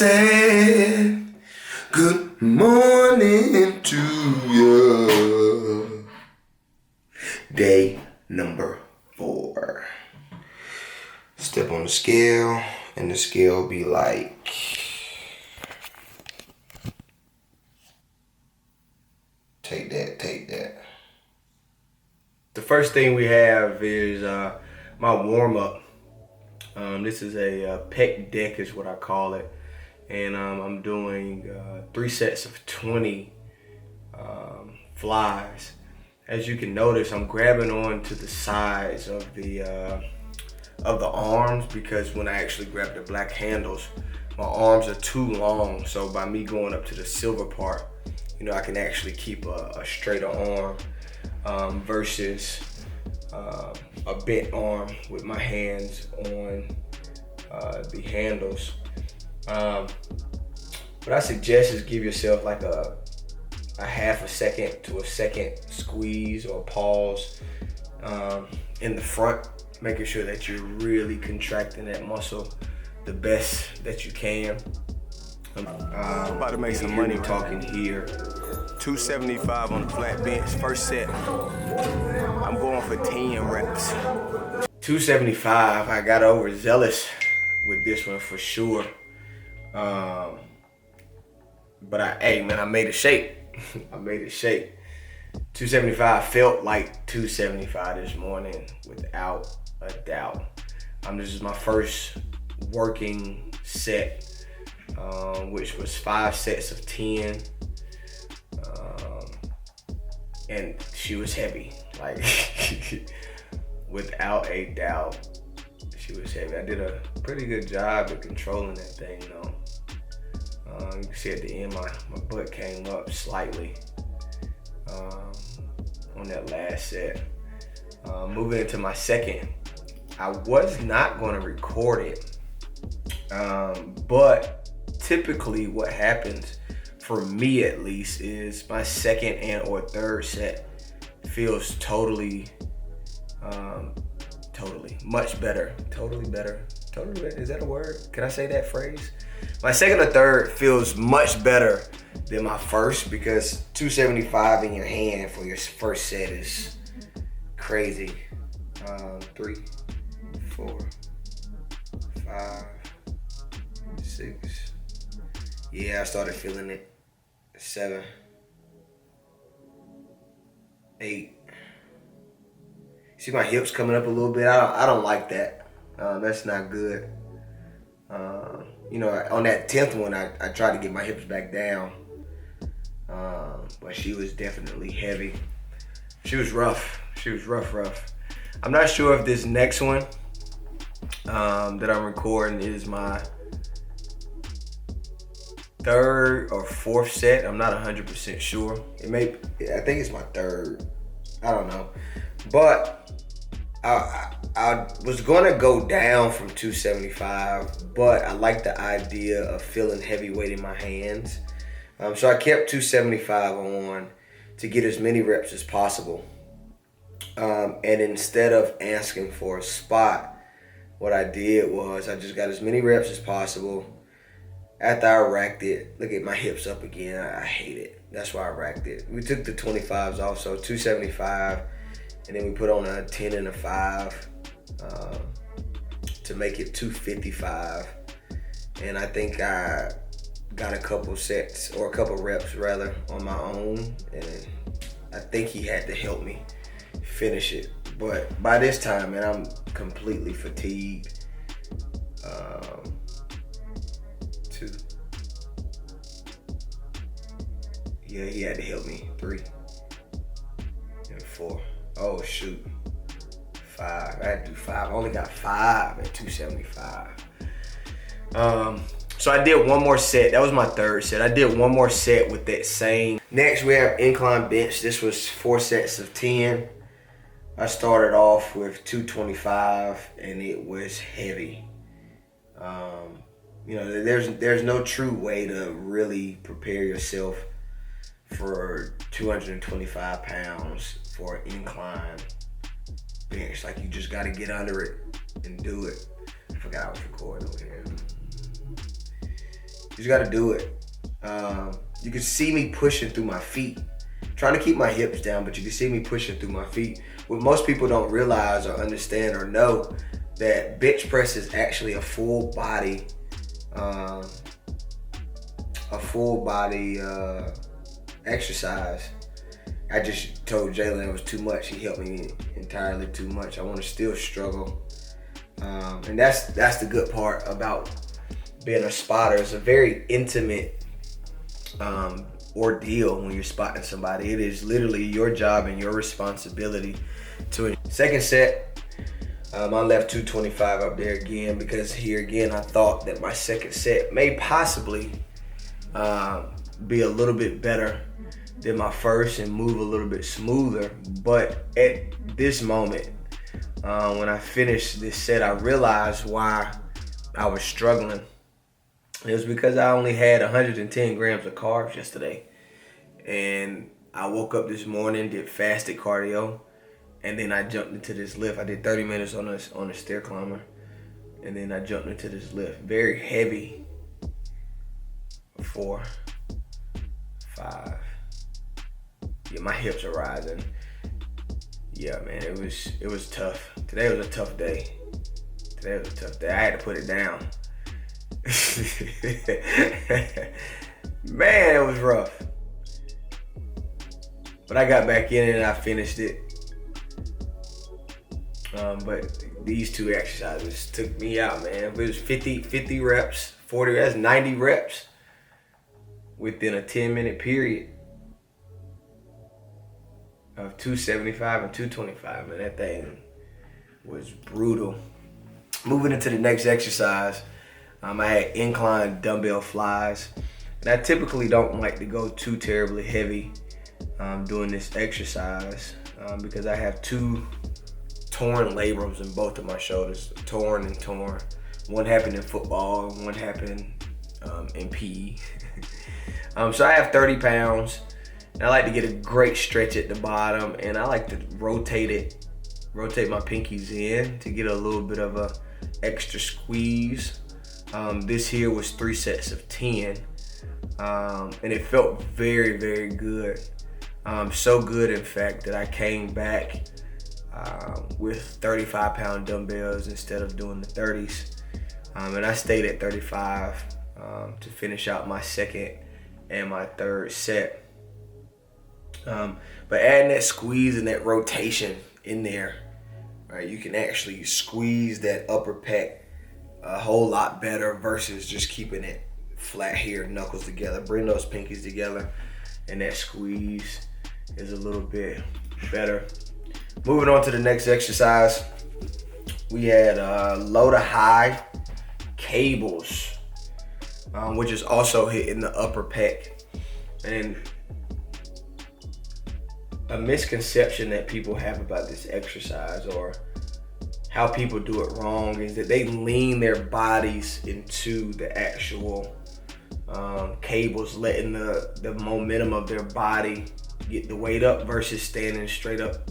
Said good morning to you. Day number 4. Step on the scale, and the scale be like, take that. The first thing we have is my warm-up. This is a pec deck is what I call it. And I'm doing 3 sets of 20 flies. As you can notice, I'm grabbing on to the sides of the arms, because when I actually grab the black handles, my arms are too long. So by me going up to the silver part, I can actually keep a straighter arm versus a bent arm with my hands on the handles. What I suggest is give yourself like a half a second to a second squeeze or pause in the front, making sure that you're really contracting that muscle the best that you can. I'm about to make some money talking here. 275 on the flat bench, first set. I'm going for 10 reps. 275, I got overzealous with this one for sure. But I made a shape. I made a shape. 275 felt like 275 this morning without a doubt. This is my first working set, which was 5 sets of 10. And she was heavy, like without a doubt, she was heavy. I did a pretty good job at controlling that thing though. You can see at the end my butt came up slightly on that last set. Moving into my second, I was not going to record it, but typically what happens, for me at least, is my second and or third set feels totally much better. Totally better, is that a word? Can I say that phrase? My second or third feels much better than my first, because 275 in your hand for your first set is crazy. 3, 4, 5, 6. Yeah, I started feeling it. 7, 8. See my hips coming up a little bit? I don't like that. That's not good. On that 10th one, I tried to get my hips back down. But she was definitely heavy. She was rough. Rough. I'm not sure if this next one that I'm recording is my 3rd or 4th set. I'm not 100% sure. I think it's my 3rd. I don't know. But I was gonna go down from 275, but I like the idea of feeling heavyweight in my hands. So I kept 275 on to get as many reps as possible. And instead of asking for a spot, what I did was I just got as many reps as possible. After I racked it, look at my hips up again. I hate it. That's why I racked it. We took the 25s off, so 275, and then we put on a 10 and a 5 to make it 255. And I think I got a couple sets, or a couple reps rather, on my own, and I think he had to help me finish it. But by this time, man, I'm completely fatigued. 2. Yeah, he had to help me. 3 and 4. Oh shoot. 5. I had to do 5. I only got 5 at 275. So I did one more set. That was my third set. I did one more set with that same. Next, we have incline bench. This was 4 sets of 10. I started off with 225, and it was heavy. You know, there's no true way to really prepare yourself for 225 pounds for an incline bench. Like, you just got to get under it and do it. I forgot I was recording over here. You just got to do it. You can see me pushing through my feet, trying to keep my hips down, but you can see me pushing through my feet. What most people don't realize or understand or know, that bench press is actually a full body exercise. I just told Jalen it was too much. He helped me entirely too much. I want to still struggle, and that's the good part about being a spotter. It's a very intimate ordeal when you're spotting somebody. It is literally your job and your responsibility to. Second set, I left 225 up there again, because here again I thought that my second set may possibly be a little bit better than my first and move a little bit smoother. But at this moment, when I finished this set, I realized why I was struggling. It was because I only had 110 grams of carbs yesterday. And I woke up this morning, did fasted cardio, and then I jumped into this lift. I did 30 minutes on a stair climber, and then I jumped into this lift. Very heavy. 4, 5. Yeah, my hips are rising. Yeah, man, it was tough. Today was a tough day. I had to put it down. Man, it was rough. But I got back in it and I finished it. But these 2 exercises took me out, man. It was 50 reps, 40 reps, 90 reps within a 10-minute period of 275 and 225, and that thing was brutal. Moving into the next exercise, I had incline dumbbell flies, and I typically don't like to go too terribly heavy doing this exercise because I have 2 torn labrums in both of my shoulders, torn. One happened in football, and one happened in PE. So I have 30 pounds, and I like to get a great stretch at the bottom, and I like to rotate my pinkies in to get a little bit of a extra squeeze. This here was 3 sets of 10, and it felt very, very good. So good, in fact, that I came back with 35-pound dumbbells instead of doing the 30s, and I stayed at 35 to finish out my second and my third set. But adding that squeeze and that rotation in there, right, you can actually squeeze that upper pec a whole lot better versus just keeping it flat here, knuckles together. Bring those pinkies together, and that squeeze is a little bit better. Moving on to the next exercise, we had low to high cables, which is also hitting the upper pec. And a misconception that people have about this exercise, or how people do it wrong, is that they lean their bodies into the actual cables, letting the momentum of their body get the weight up versus standing straight up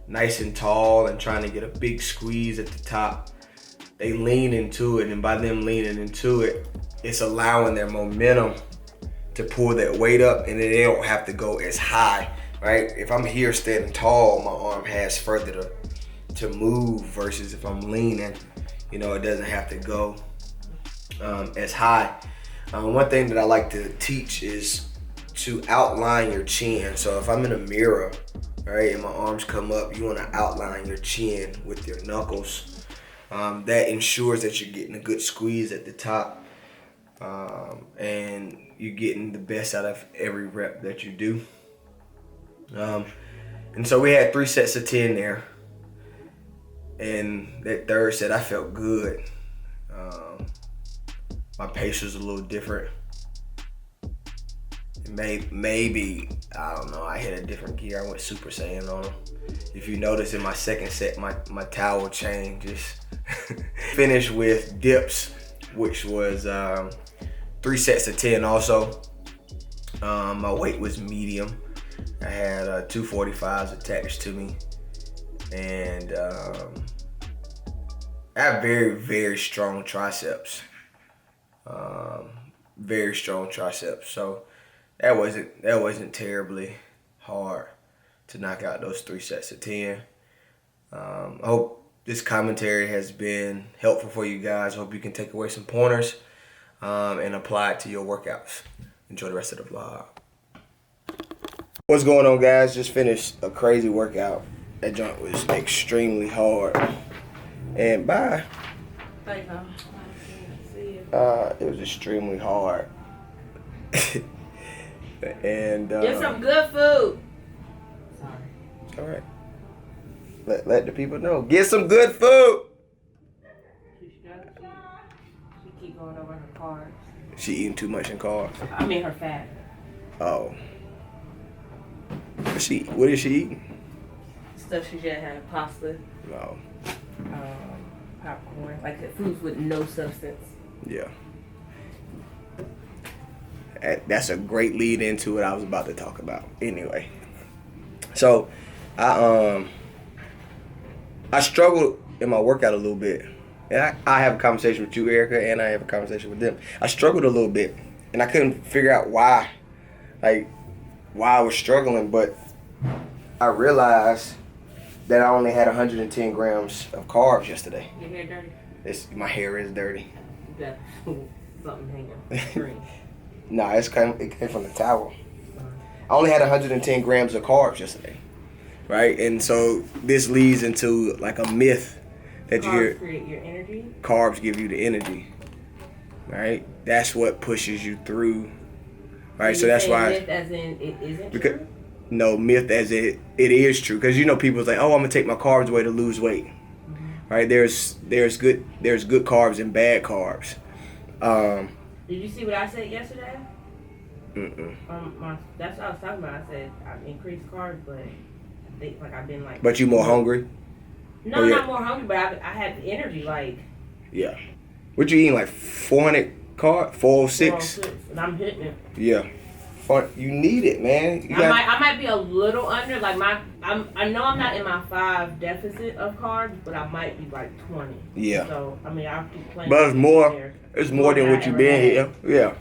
nice and tall and trying to get a big squeeze at the top. They lean into it, and by them leaning into it, it's allowing their momentum to pull that weight up, and then they don't have to go as high, right? If I'm here standing tall, my arm has further to move, versus if I'm leaning, it doesn't have to go as high. One thing that I like to teach is to outline your chin. So if I'm in a mirror, right, and my arms come up, you want to outline your chin with your knuckles. That ensures that you're getting a good squeeze at the top, and you're getting the best out of every rep that you do. And so we had 3 sets of 10 there. And that third set, I felt good. My pace was a little different. Maybe, I don't know, I hit a different gear. I went Super Saiyan on them. If you notice in my second set, my towel chain just finished with dips, which was 3 sets of 10 also. My weight was medium. I had 245s attached to me. And I have very, very strong triceps. Very strong triceps. So that wasn't terribly hard to knock out those 3 sets of 10. I hope this commentary has been helpful for you guys. I hope you can take away some pointers and apply it to your workouts. Enjoy the rest of the vlog. What's going on, guys? Just finished a crazy workout. That joint was extremely hard. And bye. There you go. It was extremely hard. And Get some good food. Sorry. all right. Let the people know. Get some good food. She keep going over her carbs. She eating too much in carbs. I mean her fat. Oh. What is she eating? Stuff she just had, pasta, No. popcorn, like foods with no substance. Yeah. That's a great lead into what I was about to talk about. Anyway. So I struggled in my workout a little bit. And I have a conversation with you, Erica, and I have a conversation with them. I struggled a little bit, and I couldn't figure out why. Like, why I was struggling, but I realized that I only had 110 grams of carbs yesterday. Your hair dirty? My hair is dirty. You got something hanging green. Nah, it came from the towel. I only had 110 grams of carbs yesterday, right? And so this leads into like a myth that you hear. Carbs create your energy? Carbs give you the energy, right? That's what pushes you through, right? So that's why. Myth as in it isn't Because, true? no, myth as it is true. Because people say, oh, I'm gonna take my carbs away to lose weight, right? There's good carbs and bad carbs. Did you see what I said yesterday? Mm-mm. That's what I was talking about. I said I increased carbs, but I think like I've been like. But you more hungry? No, Oh, yeah. not more hungry, but I had the energy like. Yeah. What you eating, like 400 carbs? 406? 406, and I'm hitting it. Yeah. You need it, man. I might be a little under like I know I'm not in my 5 deficit of carbs, but I might be like 20. Yeah. So I mean I'll keep playing. But it's more than what you've been here. Yeah.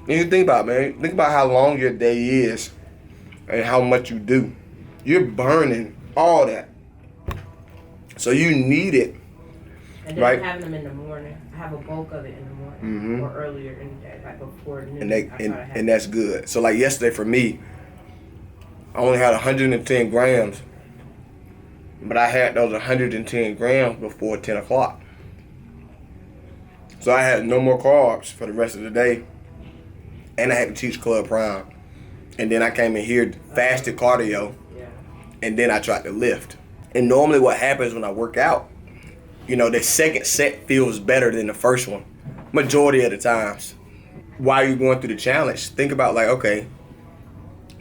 And you think about it, man. Think about how long your day is and how much you do. You're burning all that. So you need it. And then right? I'm having them in the morning. I have a bulk of it in the morning or earlier in the day, like before noon. And that's good. So like yesterday for me, I only had 110 grams, but I had those 110 grams before 10 o'clock. So I had no more carbs for the rest of the day. And I had to teach Club Prime. And then I came in here, fasted cardio, and then I tried to lift. And normally what happens when I work out, the second set feels better than the first one. Majority of the times. While you're going through the challenge, think about like, okay,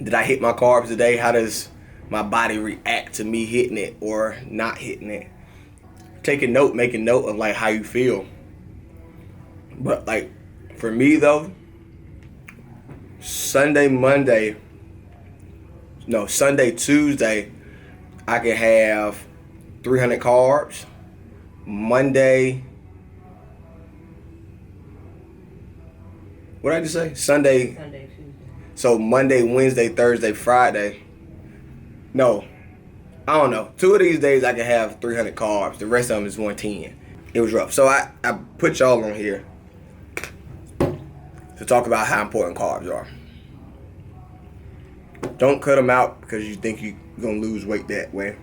did I hit my carbs today? How does my body react to me hitting it or not hitting it? Making note of like how you feel. But like for me though, Sunday, Tuesday, I can have 300 carbs. Monday, what did I just say? Sunday, Tuesday. So Monday, Wednesday, Thursday, Friday. No, I don't know. 2 of these days I can have 300 carbs. The rest of them is 110. It was rough. So I put y'all on here to talk about how important carbs are. Don't cut them out because you think you're going to lose weight that way.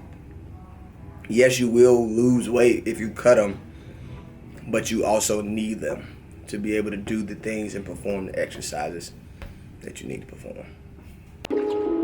Yes, you will lose weight if you cut them, but you also need them to be able to do the things and perform the exercises that you need to perform.